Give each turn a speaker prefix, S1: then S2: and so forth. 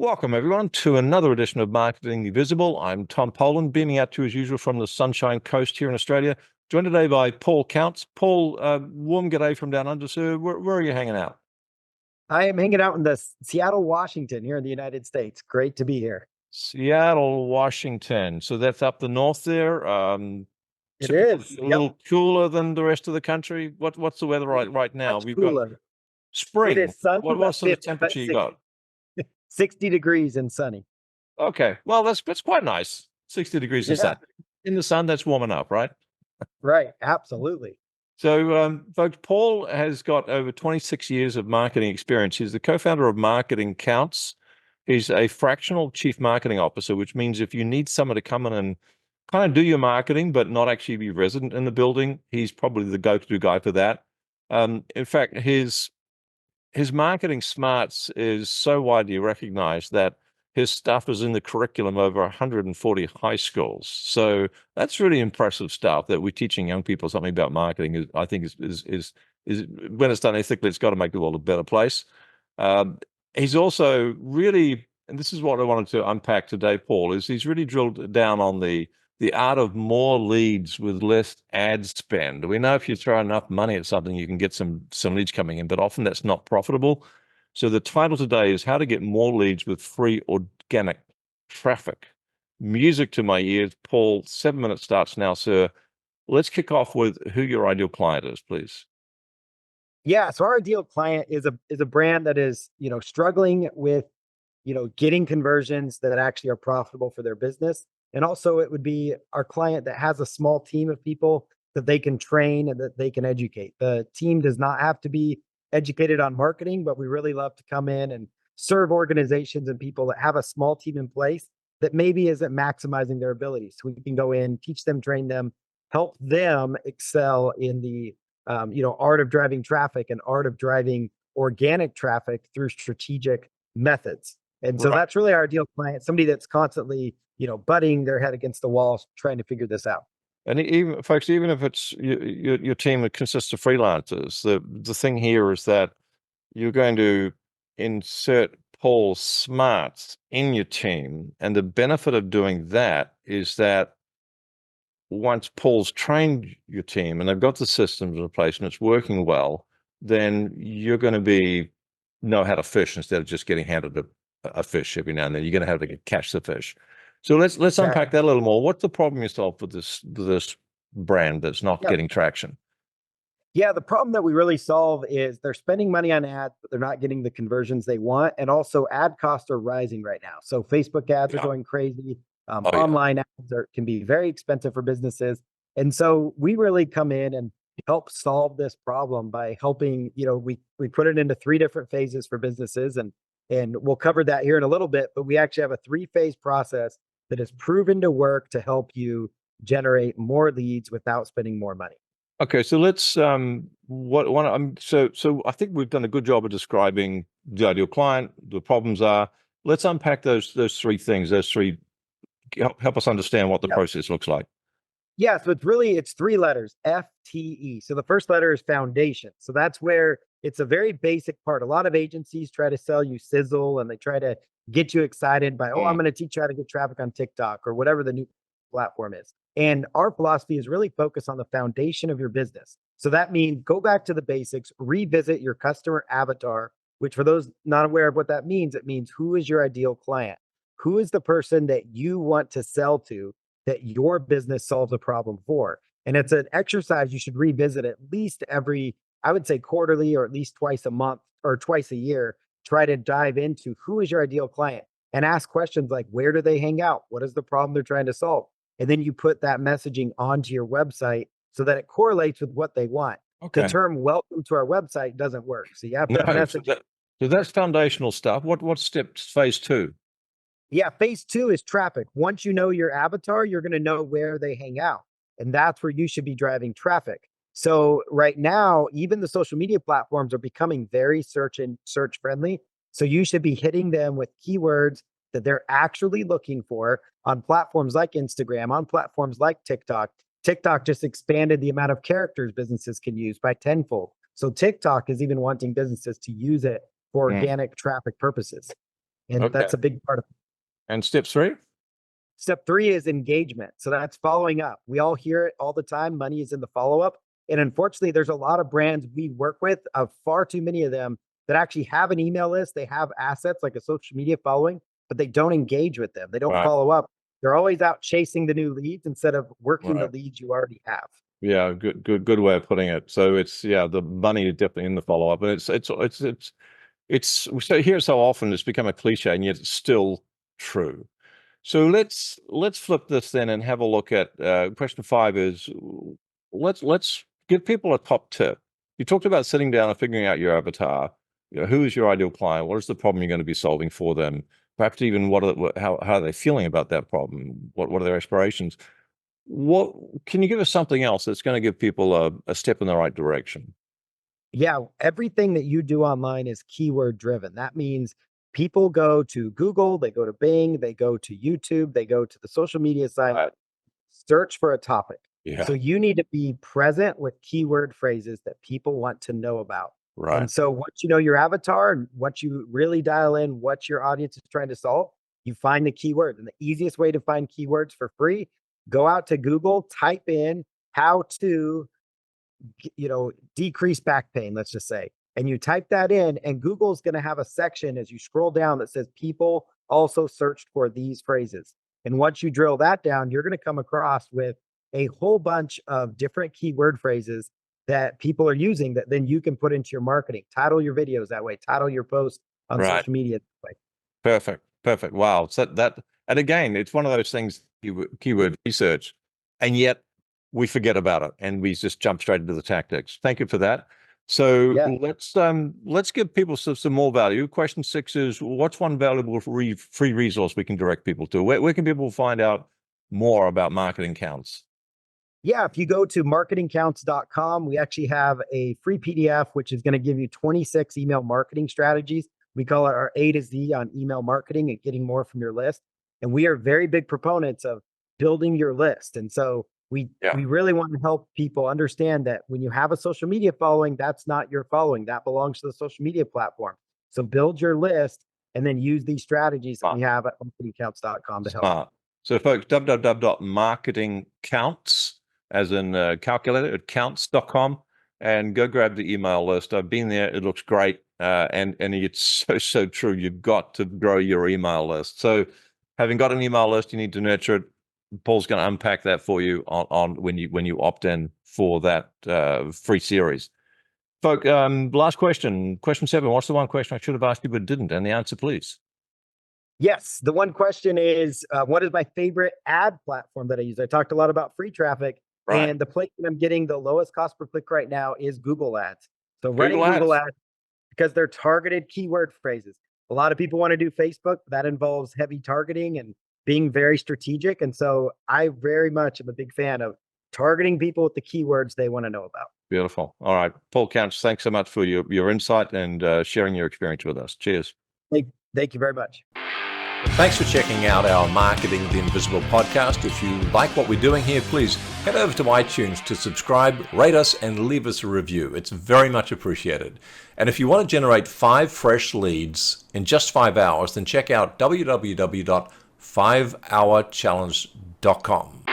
S1: Welcome, everyone, to another edition of Marketing Visible. I'm Tom Poland, beaming out to you as usual from the Sunshine Coast here in Australia. Joined today by Paul Counts. Paul, warm g'day from down under, sir. Where are you hanging out?
S2: I am hanging out in the Seattle, Washington, here in the United States. Great to be here.
S1: Seattle, Washington. So that's up the north there.
S2: It
S1: Typically
S2: is.
S1: a
S2: Yep.
S1: little cooler than the rest of the country. What's the weather right now?
S2: Much
S1: We've got
S2: cooler. It
S1: spring.
S2: is sunny,
S1: What
S2: but
S1: sort of temperature you
S2: 60,
S1: got?
S2: 60 degrees and sunny.
S1: Okay, well that's quite nice. 60 degrees in
S2: Yeah,
S1: sun. In the sun, that's warm enough, right?
S2: right. Absolutely.
S1: So, folks, Paul has got over 26 years of marketing experience. He's the co-founder of Marketing Counts. He's a fractional chief marketing officer, which means if you need someone to come in and kind of do your marketing, but not actually be resident in the building, he's probably the go-to guy for that. In fact, his marketing smarts is so widely recognized that his stuff is in the curriculum over 140 high schools. So that's really impressive stuff that we're teaching young people something about marketing. I think is when it's done ethically, it's got to make the world a better place. Um, he's also really, and this is what I wanted to unpack today, Paul, is he's really drilled down on the art of more leads with less ad spend. We know if you throw enough money at something, you can get some leads coming in, but often that's not profitable. So the title today is How to Get More Leads with Free Organic Traffic. Music to my ears. Paul, 7 minutes starts now, sir. Let's kick off with who your ideal client is, please.
S2: Yeah. So our ideal client is a brand that is, struggling with, getting conversions that actually are profitable for their business. And also it would be our client that has a small team of people that they can train and that they can educate. The team does not have to be educated on marketing, but we really love to come in and serve organizations and people that have a small team in place that maybe isn't maximizing their abilities. So we can go in, teach them, train them, help them excel in the art of driving traffic and art of driving organic traffic through strategic methods. And so
S1: Right.
S2: that's really our ideal client, somebody that's constantly, butting their head against the wall, trying to figure this out.
S1: And even folks, even if it's your team that consists of freelancers, the thing here is that you're going to insert Paul smarts in your team. And the benefit of doing that is that once Paul's trained your team and they've got the systems in place and it's working well, then you're going to know how to fish instead of just getting handed a fish every now and then. You're going to have to catch the fish. So let's unpack
S2: Exactly.
S1: that a little more. What's the problem you solve with this brand that's not
S2: Yeah.
S1: getting traction?
S2: Yeah. The problem that we really solve is they're spending money on ads, but they're not getting the conversions they want. And also ad costs are rising right now. So Facebook ads are
S1: Yeah.
S2: going crazy.
S1: Oh yeah.
S2: Online ads can be very expensive for businesses. And so we really come in and help solve this problem by helping, we put it into three different phases for businesses and we'll cover that here in a little bit, but we actually have a three-phase process that is proven to work to help you generate more leads without spending more money.
S1: Okay, so let's so I think we've done a good job of describing the ideal client, the problems are. Let's unpack those three things, those three help us understand what the
S2: Yep.
S1: process looks like.
S2: Yeah, so it's three letters, FTE. So the first letter is foundation. So that's where it's a very basic part. A lot of agencies try to sell you sizzle and they try to get you excited by, oh, I'm
S1: Mm.
S2: going to teach you how to get traffic on TikTok or whatever the new platform is. And our philosophy is really focused on the foundation of your business. So that means go back to the basics, revisit your customer avatar, which for those not aware of what that means, it means who is your ideal client? Who is the person that you want to sell to that your business solves a problem for? And it's an exercise you should revisit at least every, I would say quarterly or at least twice a month or twice a year. Try to dive into who is your ideal client and ask questions like, where do they hang out? What is the problem they're trying to solve? And then you put that messaging onto your website so that it correlates with what they want. The
S1: Okay.
S2: term welcome to our website doesn't work. So you have to
S1: No, so
S2: message.
S1: that's foundational stuff. What's phase two?
S2: Yeah, phase two is traffic. Once you know your avatar, you're going to know where they hang out. And that's where you should be driving traffic. So right now, even the social media platforms are becoming very search friendly. So you should be hitting them with keywords that they're actually looking for on platforms like Instagram, on platforms like TikTok. TikTok just expanded the amount of characters businesses can use by tenfold. So TikTok is even wanting businesses to use it for
S1: Mm.
S2: organic traffic purposes. And
S1: Okay.
S2: that's a big part of
S1: And step three?
S2: Step three is engagement. So that's following up. We all hear it all the time. Money is in the follow up. And unfortunately, there's a lot of brands we work with, far too many of them that actually have an email list. They have assets like a social media following, but they don't engage with them. They don't
S1: Right.
S2: follow up. They're always out chasing the new leads instead of working the
S1: Right.
S2: leads you already have.
S1: Yeah, good way of putting it. So it's, yeah, the money is definitely in the follow-up. And it's so here so often it's become a cliche, and yet it's still true. So let's flip this then and have a look at question 5 is let's give people a top tip. You talked about sitting down and figuring out your avatar. You know, who is your ideal client? What is the problem you're going to be solving for them? Perhaps even how are they feeling about that problem? What are their aspirations? What can you give us something else that's going to give people a step in the right direction?
S2: Yeah, everything that you do online is keyword driven. That means people go to Google, they go to Bing, they go to YouTube, they go to the social media site,
S1: Right.
S2: search for a topic.
S1: Yeah.
S2: So you need to be present with keyword phrases that people want to know about.
S1: Right.
S2: And so once you know your avatar and once you really dial in what your audience is trying to solve, you find the keywords. And the easiest way to find keywords for free, go out to Google, type in how to decrease back pain, let's just say. And you type that in, and Google's going to have a section as you scroll down that says people also searched for these phrases. And once you drill that down, you're going to come across with a whole bunch of different keyword phrases that people are using that then you can put into your marketing. Title your videos that way, title your posts on
S1: Right.
S2: social media that way.
S1: Perfect. Wow. So and again, it's one of those things, keyword research, and yet we forget about it and we just jump straight into the tactics. Thank you for that. So
S2: Yeah.
S1: let's give people some more value. Question 6 is, what's one valuable free resource we can direct people to? Where can people find out more about marketing counts?
S2: Yeah, if you go to marketingcounts.com, we actually have a free PDF, which is going to give you 26 email marketing strategies. We call it our A to Z on email marketing and getting more from your list. And we are very big proponents of building your list. And so
S1: Yeah.
S2: we really want to help people understand that when you have a social media following, that's not your following. That belongs to the social media platform. So build your list and then use these strategies that we have at marketingcounts.com to help.
S1: Smart. So folks, www.marketingcounts, as in calculator, at counts.com, and go grab the email list. I've been there. It looks great. And it's so true. You've got to grow your email list. So having got an email list, you need to nurture it. Paul's going to unpack that for you on when you opt in for that free series. Folk, last question 7. What's the one question I should have asked you but didn't? And the answer, please.
S2: Yes. The one question is, what is my favorite ad platform that I use? I talked a lot about free traffic,
S1: Right.
S2: and the place that I'm getting the lowest cost per click right now is Google Ads. So running
S1: Google
S2: Google
S1: Ads.
S2: Ads because they're targeted keyword phrases. A lot of people want to do Facebook. That involves heavy targeting and being very strategic. And so I very much am a big fan of targeting people with the keywords they want to know about.
S1: Beautiful. All right. Paul Counts, thanks so much for your insight and sharing your experience with us. Cheers.
S2: Thank you very much.
S1: Thanks for checking out our Marketing the Invisible podcast. If you like what we're doing here, please head over to iTunes to subscribe, rate us, and leave us a review. It's very much appreciated. And if you want to generate 5 fresh leads in just 5 hours, then check out www.5hourchallenge.com.